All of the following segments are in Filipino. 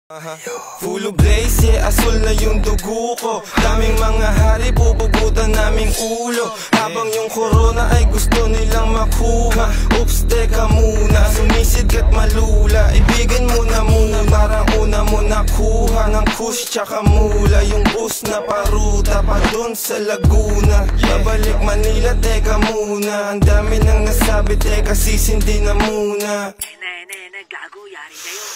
Full of blaze, yeah, asul na yung dugo ko. Daming mga hari, pupugutan naming ulo. Habang yung corona ay gusto nilang makuha. Oops, teka muna, sumisid ka't malula. Ibigin mo na muna, parang una mo nakuha ng kush tsaka mula. Yung bus na paruta pa dun sa Laguna. Babalik Manila, teka muna. Ang dami nang nasabi, teka sisindi na muna. Gago, yari kayo.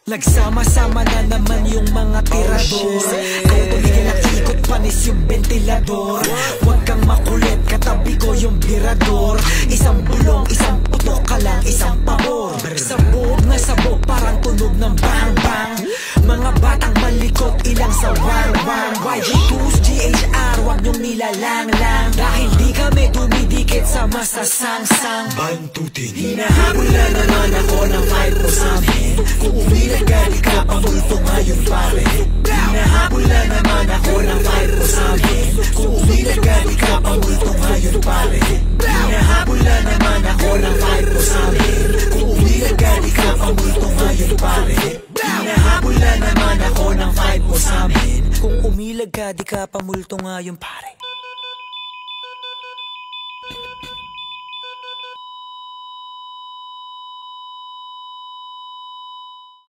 Nagsama-sama na naman yung mga tirador. Kung tumigil ang ikot, panis yung ventilador. Huwag kang makulit, katabi ko yung birador. Isang bulong, isang putok ka lang, isang pabor. Sabog na sabog, parang tunog ng bang-bang. Mga batang malikot, ilang sa wang-wang. YG2's GHR, huwag niyong nilalang-lang. Dahil di kami dumidikit sa masasang-sang. Bantutin. Hinahabol na naman ako ng fight mo sa amin. Kung umilag ka, di ka pamulto ngayon pare. Hinahabol na naman ako ng fight mo sa amin. Kung umilag ka, di ka pamulto ngayon pare. Hinahabol na naman ako ng fight mo sa amin. Kung umilag ka, di ka pamulto ngayon pare. Hinahabol na naman ako ng fight mo sa amin. Kung umilag ka, di ka pamulto ngayon pare.